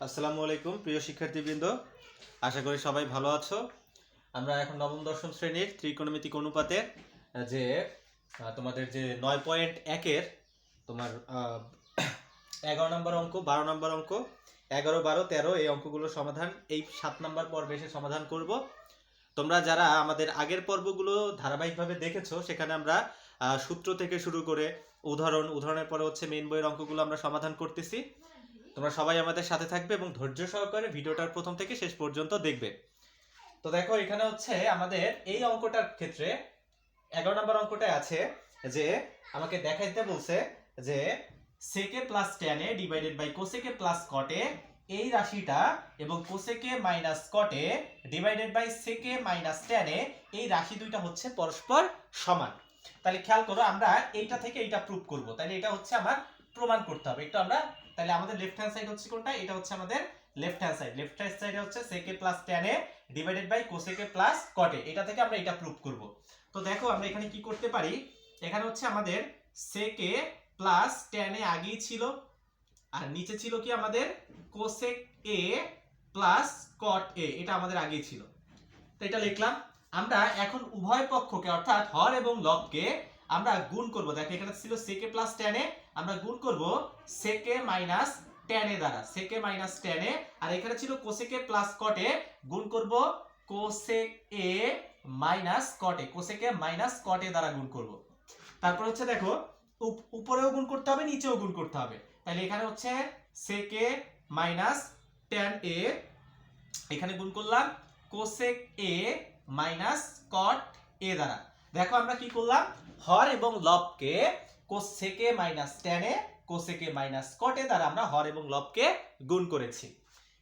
আসসালামু আলাইকুম প্রিয় শিক্ষার্থীবৃন্দ, আশা করি সবাই ভালো আছো। আমরা এখন নবম দশম শ্রেণীর ত্রিকোণমিতিক অনুপাতের যে তোমাদের যে 9.1-এর তোমার 11 নম্বর অঙ্ক, 12 নম্বর অঙ্ক, 11, 12, 13 এই অঙ্কগুলোর সমাধান এই 7 নম্বর পর্বে এসে সমাধান করব। তোমরা যারা আমাদের আগের পর্বগুলো ধারাবাহিকভাবে দেখেছো, সেখানে আমরা সূত্র থেকে শুরু করে উদাহরণের পরে হচ্ছে মেইন বইয়ের অঙ্কগুলো আমরা সমাধান করতেছি। তোমরা সবাই আমাদের সাথে থাকবে এবং ধৈর্য সহকারে ভিডিওটার প্রথম থেকে শেষ পর্যন্ত দেখবে। তো দেখো, এখানে হচ্ছে আমাদের এই অঙ্কটার ক্ষেত্রে 11 নম্বর অঙ্কটায় আছে যে আমাকে দেখাইতে বলছে যে sec plus tan A divided by cosec plus cot A এই রাশিটা এবং cosec minus cot A divided by sec minus tan A এই রাশি দুইটা হচ্ছে পরস্পর সমান। তাহলে খেয়াল করো, আমরা এইটা থেকে এইটা প্রুভ করব। তাহলে এটা হচ্ছে আমার প্রমাণ করতে হবে। একটু আমরা তাহলে আমাদের লেফট হ্যান্ড সাইড হচ্ছে কোনটা? এটা হচ্ছে আমাদের left hand side. Left hand সাইডে হচ্ছে sec plus tan A divided by cosec plus cot A. এটা থেকে আমরা এটা প্রুভ করব। তো দেখো, আমরা এখানে কি করতে পারি, এখানে হচ্ছে আমাদের সেকে প্লাস tan এ আগেই ছিল, আর নিচে ছিল কি আমাদের cosec a plus cot A, এটা আমাদের আগেই ছিল। তো এটা লিখলাম। আমরা এখন উভয় পক্ষকে অর্থাৎ হর এবং লবকে আমরা গুণ করব। দেখো, এখানে ছিল সেকে প্লাস tan এ, আমরা গুণ করব সেকে মাইনাস tan এ দ্বারা, সেকে মাইনাস tan এ। আর এখানে ছিল কোসেকে প্লাস কট এ, গুণ করব cosec A minus cot A, cosec minus cot A দ্বারা গুণ করব। তারপর হচ্ছে দেখো, উপরেও গুণ করতে হবে, নিচেও গুণ করতে হবে। তাহলে এখানে হচ্ছে সেকে মাইনাস tan এ, এখানে গুণ করলাম cosec A minus cot A দ্বারা। দেখো, আমরা কি করলাম, হর এবং লবকে cosec minus tan A cosec minus cot A দ্বারা আমরা হর এবং লবকে গুণ করেছি।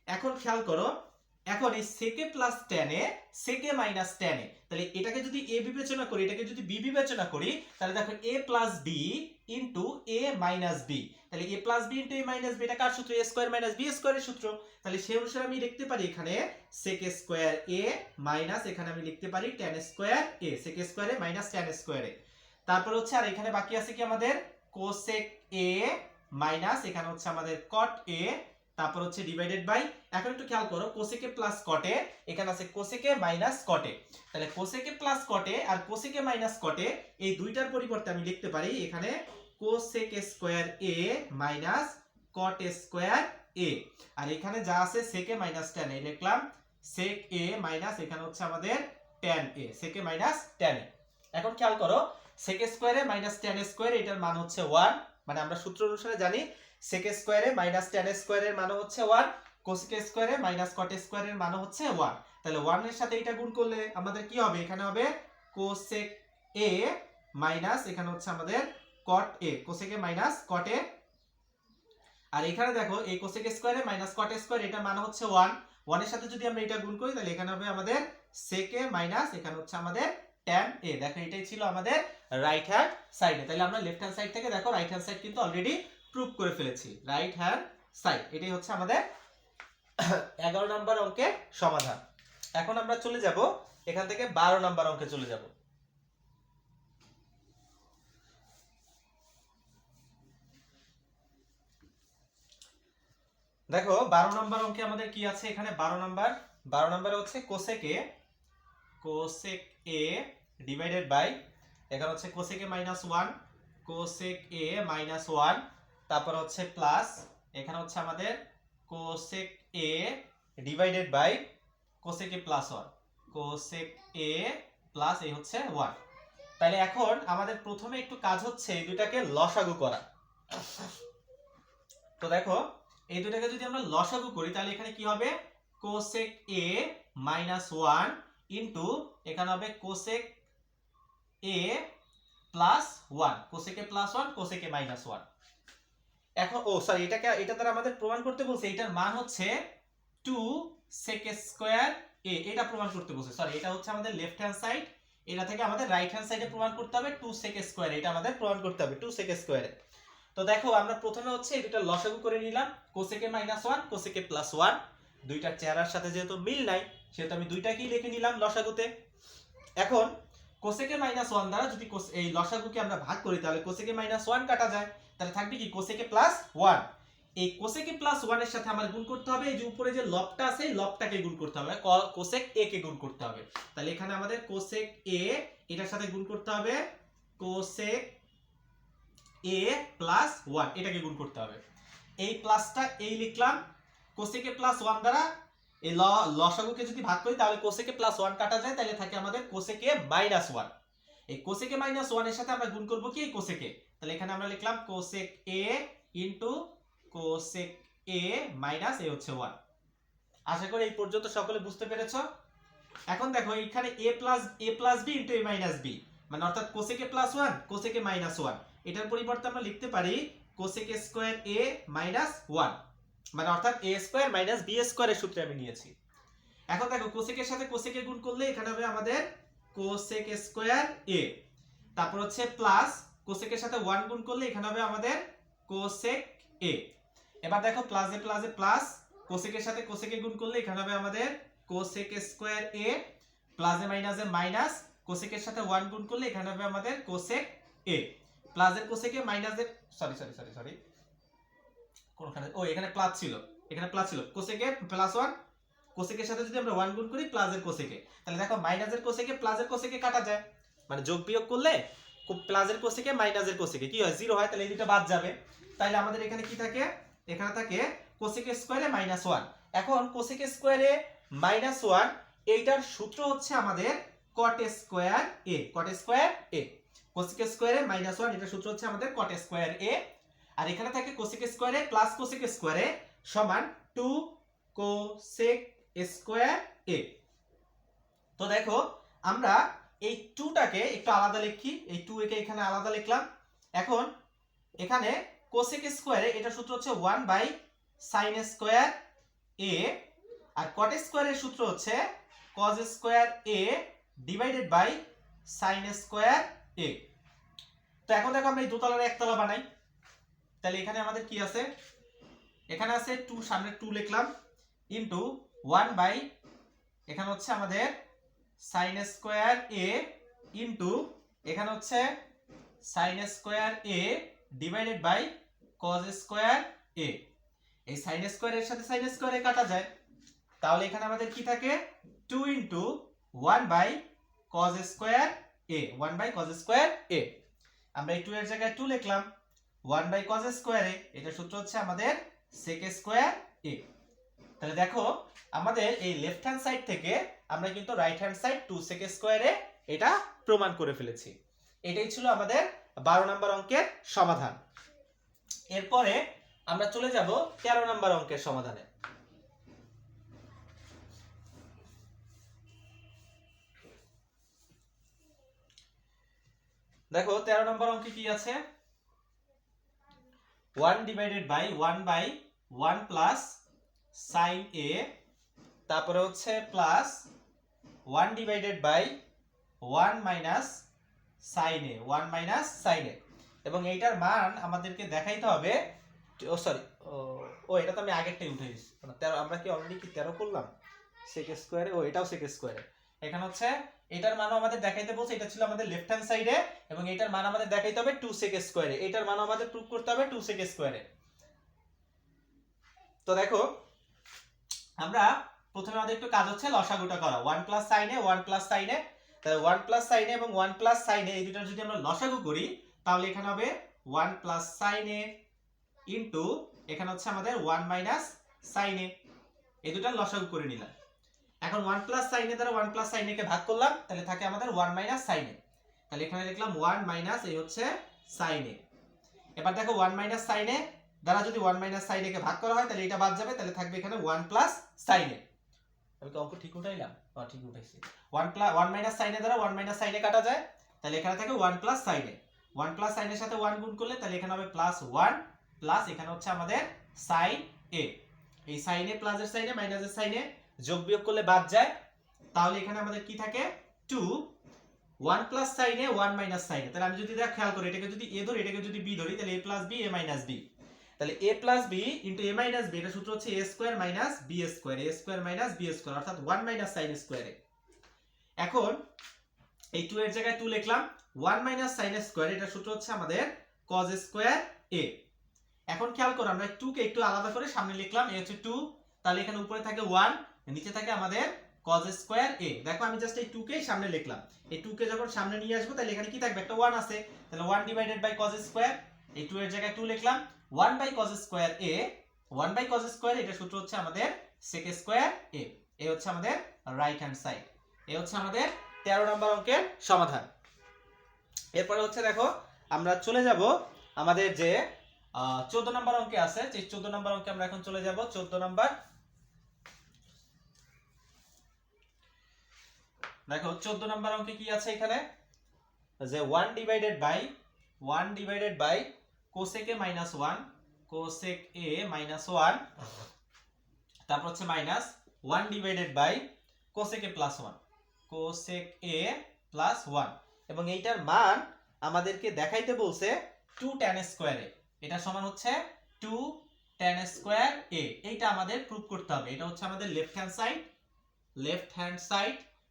এখন খেয়াল করো, এখন এই সেকে প্লাস tan এ সেকে মাইনাস tan এ, তাহলে এটাকে যদি a বিবেচনা করি, এটাকে যদি b বিবেচনা করি, তাহলে দেখো a plus b into a minus b। তাহলে a plus b into a minus b, এটা কার সূত্র? a স্কয়ার মাইনাস b স্কয়ারের সূত্র। তাহলে সেই অনুসারে আমি লিখতে পারি এখানে sec স্কয়ার a মাইনাস, এখানে আমি লিখতে পারি tan square a, sec square a minus tan square a। তারপর হচ্ছে আর এখানে বাকি আছে কি আমাদের cosec a মাইনাস, এখানে হচ্ছে আমাদের cot a, তারপর হচ্ছে ডিভাইডেড বাই, এখন একটু খেয়াল করো, কোসেকে প্লাস কট এ, এখানে আছে কোসেকে মাইনাস কট এ। তাহলে cosec plus cot A R cosec minus cot A, এই দুইটার পরিবর্তে আমি লিখতে পারি এখানে cosec square A minus caught square A. আর এখানে যা আছে সেকে মাইনাস tan এ, লিখলাম সেক এ মাইনাস, এখানে হচ্ছে আমাদের tan এ, সেকে মাইনাস tan এ। এখন খেয়াল করো, সেক স্কয়ার এ মাইনাস tan স্কয়ার, এটার মান হচ্ছে 1, মানে আমরা সূত্র অনুসারে জানি সেক স্কয়ার এ মাইনাস tan স্কয়ার এর মান হচ্ছে 1, কোসেক স্কয়ার এ মাইনাস কট স্কয়ার এর মান হচ্ছে 1। তাহলে 1 এর সাথে এটা গুণ করলে আমাদের কি হবে? এখানে হবে কোসেক এ মাইনাস, এখানে হচ্ছে আমাদের কট এ, কোসেক এ মাইনাস কট এ। আর এখানে দেখো, এই কোসেক স্কয়ার এ মাইনাস কট স্কয়ার, এটার মান হচ্ছে 1, 1 এর সাথে যদি আমরা এটা গুণ করি, তাহলে এখানে হবে আমাদের সেক এ মাইনাস, এখানে হচ্ছে আমাদের tan এ। দেখো, এটাই ছিল আমাদের রাইট হ্যান্ড সাইডে। তাহলে আমরা লেফট হ্যান্ড সাইড থেকে দেখো রাইট হ্যান্ড সাইড কিন্তু অলরেডি প্রুভ করে ফেলেছি, রাইট হ্যান্ড সাইড। এটাই হচ্ছে আমাদের 11 নম্বর অঙ্কের সমাধান। এখন আমরা চলে যাব এখান থেকে 12 নম্বর অঙ্কে চলে যাব। দেখো, 12 নম্বর অঙ্কে আমাদের কি আছে? এখানে 12 নম্বরে হচ্ছে কোসেক এ ডিভাইডেড বাই, এখানে হচ্ছে কোসেক এ মাইনাস 1, কোসেক এ মাইনাস 1, তারপর হচ্ছে প্লাস, এখানে হচ্ছে আমাদের cosec a divided by cosec a plus 1, cosec a plus এই হচ্ছে 1। তাহলে এখন আমাদের প্রথমে একটু কাজ হচ্ছে এই দুটাকে লসাগু করা। তো দেখো, এই দুটাকে যদি আমরা লসাগু করি, তাহলে এখানে কি হবে? কোসেক এ মাইনাস 1 ইনটু, এখানে হবে cosec a plus 1, cosec a plus 1, cosec A minus 1। এখন সরি, এটা দ্বারা আমাদের প্রমাণ করতে বলছে এটার মান হচ্ছে 2 sec স্কয়ার a, এটা প্রমাণ করতে বলছে। সরি, এটা হচ্ছে আমাদের লেফট হ্যান্ড সাইড, এটা থেকে আমাদের রাইট হ্যান্ড সাইডে প্রমাণ করতে হবে 2 sec স্কয়ার, এটা আমাদের প্রমাণ করতে হবে 2 sec স্কয়ার। তো দেখো, আমরা প্রথমে হচ্ছে এই দুটো লসাগু করে নিলাম, cosec A minus 1, cosec a plus 1। দুইটার চেহারার সাথে যেহেতু মিল নাই, সেহেতু আমি দুইটাকেই লিখে নিলাম লসাগুতে। এখন কোসেক এ মাইনাস 1 দ্বারা যদি এই লসাগুকে আমরা ভাগ করি, তাহলে কোসেক এ মাইনাস 1 কাটা যায়, তাহলে থাকবে কি কোসেক এ প্লাস 1। এই কোসেক এ প্লাস 1 এর সাথে আমার গুণ করতে হবে এই যে উপরে যে লবটা আছে এই লবটাকে গুণ করতে হবে, কোসেক এ কে গুণ করতে হবে। তাহলে এখানে আমাদের কোসেক এ এটার সাথে গুণ করতে হবে কোসেক এ প্লাস 1, এটাকে গুণ করতে হবে। এই প্লাসটা এই লিখলাম, কোসেক এ প্লাস 1 দ্বারা এই লসাগুকে যদি ভাগ করি তাহলে কোসেক এ প্লাস 1 কাটা যায়, তাহলে থাকে আমাদের কোসেক এ মাইনাস 1। এই কোসেক এ মাইনাস 1 এর সাথে আমরা গুণ করব কি এই কোসেক এ, তাহলে এখানে আমরা লিখলাম cosec A into cosec A minus A হচ্ছে 1। আশা করি এই পর্যন্ত সকলে বুঝতে পেরেছো। এখন দেখো এখানে a plus b into a minus b, মানে অর্থাৎ cosec a plus 1 cosec A minus 1, এটার পরিবর্তে আমরা লিখতে পারি cosec A square a minus 1, মানে অর্থাৎ a স্কয়ার মাইনাস b স্কয়ারের সূত্রে আমি নিয়েছি। এখন দেখো কোসেক এর সাথে কোসেক এ গুণ করলে এখানে হবে আমাদের কোসেক স্কয়ার a, তারপর হচ্ছে প্লাস কোসেক এর সাথে 1 গুণ করলে এখানে হবে আমাদের কোসেক a। এবার দেখো প্লাসে প্লাসে প্লাস, কোসেক এর সাথে কোসেক এ গুণ করলে এখানে হবে আমাদের কোসেক স্কয়ার a, প্লাসে মাইনাসে মাইনাস, কোসেক এর সাথে 1 গুণ করলে এখানে হবে আমাদের কোসেক a, প্লাসের কোসেক এ মাইনাসের সরি কোনখানে এখানে প্লাস ছিল, এখানে প্লাস ছিল, কোসেক এ প্লাস 1, কোসেক এর সাথে যদি আমরা 1 গুণ করি প্লাসের কোসেক এ, তাহলে দেখো মাইনাসের কোসেক এ প্লাসের কোসেক এ কাটা যায়, মানে যোগ বিয়োগ করলে প্লাসের কোসেক এ মাইনাসের কোসেক এ কি হয় 0 হয়, তাহলে এই দুটো বাদ যাবে। তাহলে আমাদের এখানে কি থাকে, এখানে থাকে কোসেক স্কয়ারে মাইনাস 1। এখন কোসেক স্কয়ারে মাইনাস 1 এইটার সূত্র হচ্ছে আমাদের কট স্কয়ার এ, কট স্কয়ার এ, কোসেক স্কয়ারে মাইনাস 1 এটার সূত্র হচ্ছে আমাদের কট স্কয়ার এ। আর এখানে থাকে কোসেক স্কয়ারে প্লাস কোসেক স্কয়ারে সমান 2 কোসেক স্কয়ার এ। তো দেখো আমরা এই 2টাকে একটু আলাদা লিখি, এই 2 একে এখানে আলাদা লিখলাম। এখন এখানে কোসেক স্কয়ারে এটা সূত্র হচ্ছে 1 বাই সাইন স্কয়ার এ, আর কট স্কয়ারের সূত্র হচ্ছে cos square A divided by sine square A. তো এখন দেখো আমরা এই দুতলার একতলা বানাই, তাহলে এখানে আমাদের কি আছে, এখানে আছে 2, সামনে 2 লিখলাম ইনটু 1 বাই এখানে হচ্ছে আমাদের সাইন স্কয়ার এ ইনটু এখানে হচ্ছে sine square A divided by cos square A. এই সাইন স্কয়ার এর সাথে সাইন স্কয়ার এ কাটা যায়, তাহলে এখানে আমাদের কি থাকে 2 into 1 by cos square A, 1 by cos square A. আমরা এই 2 এর জায়গায় 2 লিখলাম, 1 বাই কজ স্কয়ার এ এটা সূত্র হচ্ছে আমাদের সেক স্কয়ার এ। তাহলে দেখো আমাদের এই লেফট হ্যান্ড সাইড থেকে আমরা কিন্তু right hand side 2 sec square A এটা প্রমাণ করে ফেলেছি। এটাই ছিল আমাদের 12 নম্বর অঙ্কের সমাধান। এরপরে আমরা চলে যাব 13 নম্বর অঙ্কের সমাধানে। দেখো 13 নম্বর অঙ্কে কি আছে, 1 divided by 1 by 1 plus sine A, তারপরে হচ্ছে plus 1 divided by 1 minus sine A, 1 minus sine A, এবং এইটার মান আমাদেরকে দেখাইতে হবে, এটা তো আমি আগেরটাই উঠে দিয়েছি, 13 আমরা কি অলরেডি কি 13 করলাম সেক স্কয়ারে, এটাও সেক স্কয়ারে, এখানে হচ্ছে এটার মান আমাদের দেখাইতে বলছে, এটা ছিল আমাদের লেফট হ্যান্ড সাইডে, এবং এটার মান আমাদের দেখাইতে হবে 2 সেক স্কয়ারে, এটার মান আমাদের প্রুফ করতে হবে 2 সেক স্কয়ারে। তো দেখো আমরা প্রথমে আমাদের একটু কাজ হচ্ছে লসাগুটা করা, 1 plus sine A 1 plus sine এ, তাহলে 1 প্লাস সাইন এ এবং 1 প্লাস সাইন এ এই দুটো যদি আমরা লসাগু করি তাহলে এখানে হবে 1 প্লাস সাইন এ ইনটু এখানে হচ্ছে আমাদের 1 মাইনাস সাইন এ, এই দুটো লসাগু করে নিলাম। এখন 1 প্লাস সাইন এ দ্বারা 1 প্লাস সাইন এ কে ভাগ করলাম, তাহলে থাকে আমাদের 1 মাইনাস সাইন এ, তাহলে এখানে লিখলাম 1 মাইনাস এই হচ্ছে সাইন এ। এবার দেখো 1 মাইনাস সাইন এ দ্বারা যদি 1 মাইনাস সাইন এ কে ভাগ করা হয় তাহলে এটা বাদ যাবে, তাহলে থাকবে এখানে 1 প্লাস সাইন এ। আমি কি অঙ্ক ঠিক উঠাইলাম? হ্যাঁ ঠিক উঠাইছি। 1 মাইনাস সাইন এ দ্বারা 1 মাইনাস সাইন এ কাটা যায়, তাহলে এখানে থাকে 1 plus sine A, 1 plus sign এর সাথে 1 গুণ করলে তাহলে এখানে হবে প্লাস 1 প্লাস এখানে হচ্ছে আমাদের সাইন এ, এই সাইন এ প্লাসের সাইন এ মাইনাসের সাইন এ যোগ বিয়োগ করলে বাদ যায়, তাহলে এখানে আমাদের কি থাকে 2 1 plus sine A 1 minus sine এ। তাহলে আমি যদি খেয়াল করি এটাকে যদি a ধরি এটাকে যদি b ধরি তাহলে a plus b a minus b, তাহলে a plus b into a minus b এটা সূত্র হচ্ছে a square minus b square, a square minus b square অর্থাৎ 1 মাইনাস সাইন স্কয়ার এ। এখন এই 2 এর জায়গায় 2 লিখলাম, 1 মাইনাস সাইন স্কয়ার এটা সূত্র হচ্ছে আমাদের cos স্কয়ার a। এখন খেয়াল করো আমরা 2 কে একটু আলাদা করে সামনে লিখলাম, এই হচ্ছে 2, তাহলে এখানে উপরে থাকে 1, নিচে থাকে আমাদের cos স্কয়ার a। দেখো আমি জাস্ট এই 2 কেই সামনে লিখলাম, এই 2 কে যখন সামনে নিয়ে আসবো তাহলে এখানে কি থাকবে, একটা 1 আছে, তাহলে 1 ডিভাইডেড বাই cos স্কয়ার, এই 2 এর জায়গায় 2 লিখলাম, 1 by cos square a, 1 by cos square, এটা সূত্র হচ্ছে আমাদের sec স্কয়ার a। এই হচ্ছে আমাদের রাইট হ্যান্ড সাইড। এই হচ্ছে আমাদের 13 নম্বর অঙ্কের সমাধান। এরপরে হচ্ছে দেখো আমরা চলে যাব আমাদের যে 14 নম্বর অঙ্কে আছে, যে 14 নম্বর অঙ্কে আমরা এখন চলে যাব। 14 নম্বর দেখো 14 নম্বর অঙ্কে কি আছে এখানে, যে 1 divided by cosec a minus 1, cosec a minus 1, তারপর হচ্ছে minus 1 divided by cosec a plus 1, cosec a plus 1, এবং এইটার মান আমাদেরকে দেখাইতে বলছে 2 tan স্কয়ারে, এটা সমান হচ্ছে 2 tan স্কয়ার a। এইটা আমাদের প্রুফ করতে হবে। এটা হচ্ছে আমাদের লেফট হ্যান্ড সাইড,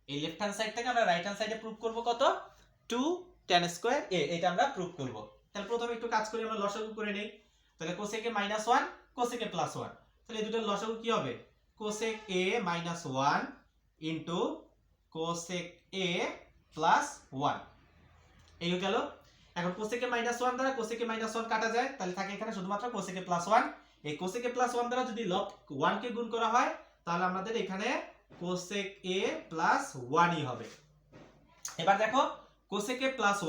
এই লেফট হ্যান্ড সাইড থেকে আমরা রাইট হ্যান্ড সাইডে প্রুফ করব কত, 2 tan স্কয়ার a, এটা আমরা প্রুফ করব। তাহলে প্রথমে একটু কাজ করি, আমরা লসাগু করে নেই। তাহলে cosec a minus 1, cosec a plus 1, তাহলে এই দুটোর লসাগু কি হবে, cosec a minus 1 into cosec a plus 1, এই হয়ে গেল। এখন cosec a minus 1 দ্বারা cosec a minus 1 কাটা যায়, তাহলে থাকে এখানে শুধুমাত্র cosec a plus 1। এই cosec a plus 1 দ্বারা যদি log 1 কে গুণ করা হয় তাহলে আমাদের এখানে cosec a plus 1 ই হবে। এবার দেখো cosec a plus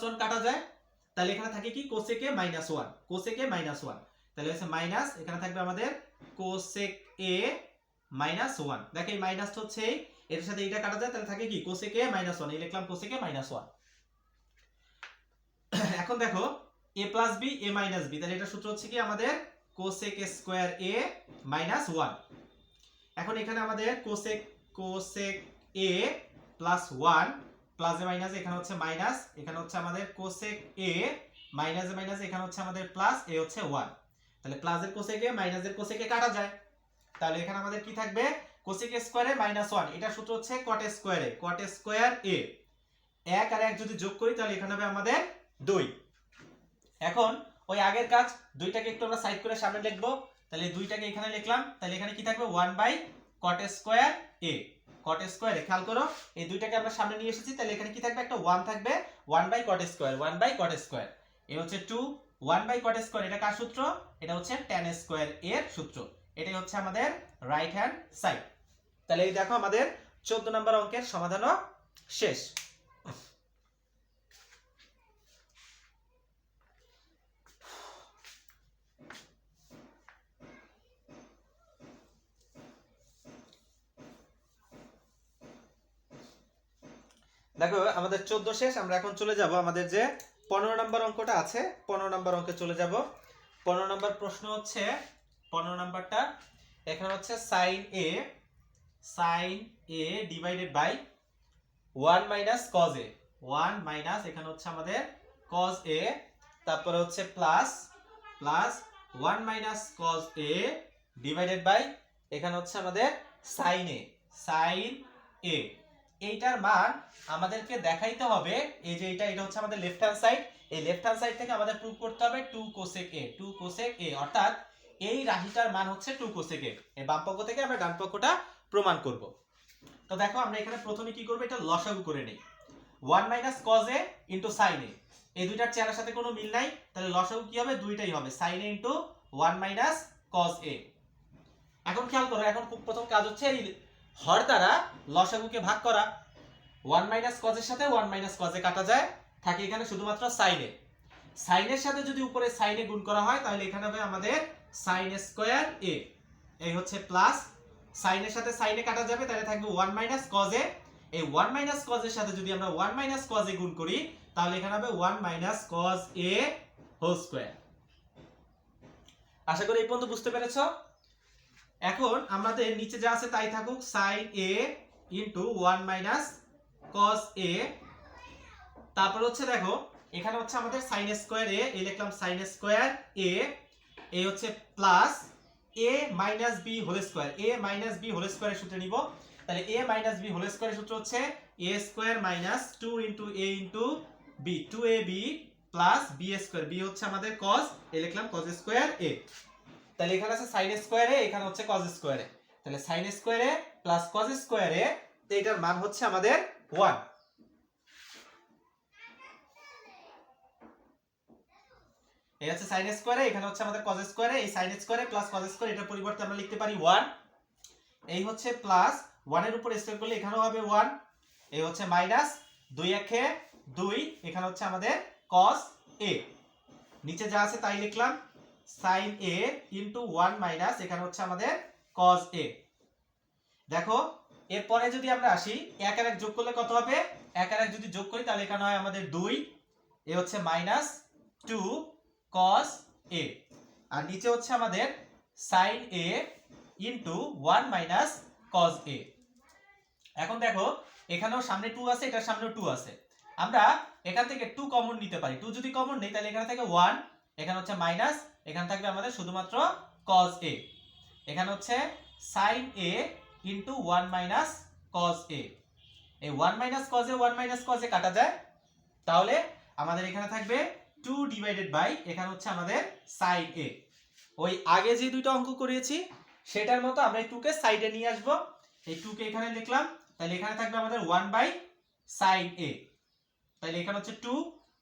1 কাটা যায়, তাহলে এখানে থাকে কি cosec a minus 1, তাহলে হচ্ছে মাইনাস, এখানে থাকবে আমাদের cosec a minus 1। দেখো এই মাইনাসটা হচ্ছে এর সাথে এইটা কাটা যায়, তাহলে থাকে কি cosec a minus 1, এই লিখলাম cosec a minus 1। এখন দেখো a plus b, a minus b, তাহলে এটা সূত্র হচ্ছে কি আমাদের cosec স্কয়ার a minus 1। এখন এখানে আমাদের cosec a plus 1 plus A minus, এখানে হচ্ছে মাইনাস, এখানে হচ্ছে আমাদের cosec a minus A minus, এখানে হচ্ছে আমাদের প্লাস, এ হচ্ছে 1, তাহলে প্লাসের cosec a মাইনাসের cosec a কাটা যায়, তাহলে এখানে আমাদের কি থাকবে cosec স্কয়ার a minus 1, এটা সূত্র হচ্ছে cot স্কয়ার a, 1 আর 1 যদি যোগ করি তাহলে এখানে হবে আমাদের 2। এখন ওই আগের কাজ, দুইটাকে একটু আমরা সাইড করে সামনে লিখবো, তাহলে দুইটাকে এখানে লিখলাম, তাহলে এখানে কি থাকবে 1 বাই cot স্কয়ার a, খেয়াল করো এই দুইটাকে আমরা সামনে নিয়ে এসেছি, তাহলে এখানে কি থাকবে, একটা 1 থাকবে, 1 বাই cot স্কয়ার, এই হচ্ছে 2, 1 বাই cot স্কয়ার, এটা কার সূত্র, এটা হচ্ছে tan স্কয়ার এর সূত্র। এটাই হচ্ছে আমাদের রাইট হ্যান্ড সাইড। তাহলে এই দেখো আমাদের 14 নম্বর অঙ্কের সমাধানও শেষ। দেখো আমাদের 14 শেষ, আমরা এখন চলে যাব আমাদের যে 15 নম্বর অঙ্কটা আছে, 15 নম্বর অঙ্কে চলে যাব। 15 নম্বর প্রশ্ন হচ্ছে, 15 নম্বরটা এখানে হচ্ছে sin a divided by 1 minus cos a, 1 minus এখানে হচ্ছে আমাদের cos a, তারপরে হচ্ছে plus 1 minus cos a divided by এখানে হচ্ছে আমাদের sin a। এইটার মান আমাদেরকে দেখাইতে হবে, এই যে এটা হচ্ছে আমাদের লেফট হ্যান্ড সাইড, এই লেফট হ্যান্ড সাইড থেকে আমাদের প্রুফ করতে হবে 2 cosec a, অর্থাৎ এই রাশিটার মান হচ্ছে 2 cosec a। এই বাম পক্ষ থেকে আমরা ডান পক্ষটা প্রমাণ করব। তো দেখো আমরা এখানে প্রথমে কি করব, এটা লসাগু করে নেই, 1 minus cos a into sin a, এই দুইটার চেহারার সাথে কোনো মিল নাই, তাহলে লসাগু কি হবে, দুইটাই হবে sin a into 1 minus cos a। এখন খেয়াল করো, এখন প্রথম কাজ হচ্ছে এই হর দ্বারা লসাগুকে ভাগ করা, 1 মাইনাস cos এর সাথে 1 মাইনাস cos এ কাটা যায়, থাকে এখানে শুধুমাত্র sin a, sin এর সাথে যদি উপরে sin a গুণ করা হয় তাহলে এখানে হবে আমাদের sin স্কয়ার a, এই হচ্ছে প্লাস, sin এর সাথে sin a কাটা যাবে, তাহলে থাকবে 1 মাইনাস cos a, এই 1 মাইনাস cos এর সাথে যদি আমরা 1 মাইনাস cos a গুণ করি তাহলে এখানে হবে 1 minus cos a whole square. আশা করি এই পর্যন্ত বুঝতে পেরেছো। এখন আমাদের নিচে যা আছে তাই থাকুক, sin a into 1 minus cos a, তারপর হচ্ছে দেখো এখানে হচ্ছে আমাদের sin স্কয়ার a, এই লিখলাম sin স্কয়ার a, এই হচ্ছে plus a minus b whole square, a minus b whole স্কয়ারের সূত্র নিব, তাহলে a মাইনাস b হোল স্কয়ারের সূত্র হচ্ছে a square minus 2 into a into b, 2ab plus B square, B হচ্ছে আমাদের cos, এ লিখলাম cos স্কয়ার a। তাহলে এখানে আছে sin স্কয়ার a, এখানে হচ্ছে cos স্কয়ার a। তাহলে sin square a plus cos square a, তো এটার মান হচ্ছে আমাদের 1। এই হচ্ছে sin স্কয়ার a, এখানে হচ্ছে আমাদের cos স্কয়ার a, এই sin square a plus cos square এটার পরিবর্তে আমরা লিখতে পারি 1। এই হচ্ছে প্লাস 1 এর উপর স্কয়ার করলে এখানেও হবে 1। এই হচ্ছে মাইনাস 2 একে 2, এখানে হচ্ছে আমাদের cos a। নিচে যা আছে তাই লিখলাম, sin a ইনটু 1 মাইনাস এখানে হচ্ছে আমাদের cos a। দেখো এরপরে যদি আমরা আসি, এক আর এক যোগ করলে কত হবে? এক আর এক যদি যোগ করি তাহলে এখানে হয় আমাদের 2, এ হচ্ছে মাইনাস 2 cos a, আর নিচে হচ্ছে আমাদের sin a into 1 minus cos a। এখন দেখো এখানেও সামনে 2 আছে, এটার সামনেও 2 আছে, আমরা এখান থেকে 2 কমন নিতে পারি। 2 যদি কমন নেই তাহলে এখানে থাকে 1, এখানে হচ্ছে মাইনাস, এখানে থাকবে আমাদের শুধুমাত্র cos a। এখানে হচ্ছে sin a into 1 minus cos a। এই 1 minus cos a 1 minus cos a কাটা যায়, তাহলে আমাদের এখানে থাকবে 2 ডিভাইডেড বাই এখানে হচ্ছে আমাদের sin a। ওই আগে যে দুইটা অঙ্ক করিয়েছি সেটার মতো আমরা এই 2 কে সাইডে নিয়ে আসব। এই 2 কে এখানে লিখলাম, তাহলে এখানে থাকবে আমাদের 1 বাই sin a। তাহলে এখানে হচ্ছে 2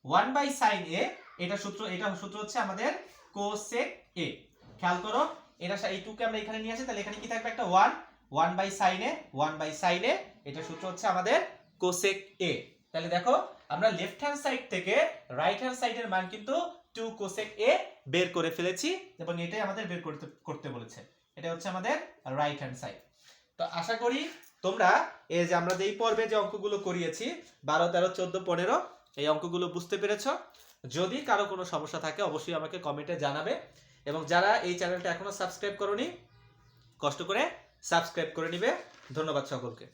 1 বাই sin a, এটা সূত্র হচ্ছে আমাদের cosec a। খেয়াল করো এটা এই 2 কে আমরা এখানে নিয়ে আসি, তাহলে এখানে কি থাকবে? একটা 1 by sin a, 1 by sin a, এটা সূত্র হচ্ছে আমাদের cosec a। তাহলে দেখো আমরা লেফট হ্যান্ড সাইড থেকে রাইট হ্যান্ড সাইডের মান কিন্তু 2 cosec a বের করে ফেলেছি, এবং এটাই আমাদের বের করতে বলেছে। এটা হচ্ছে আমাদের রাইট হ্যান্ড সাইড। তো আশা করি তোমরা এই যে আমরা এই পর্বে যে অঙ্কগুলো করিয়েছি 12 13 14 15 এই অঙ্কগুলো বুঝতে পেরেছো। যদি কারো কোনো সমস্যা থাকে অবশ্যই আমাকে কমেন্টে জানাবে, এবং যারা এই চ্যানেলটা এখনো সাবস্ক্রাইব করোনি কষ্ট করে সাবস্ক্রাইব করে নিবে। ধন্যবাদ সকলকে।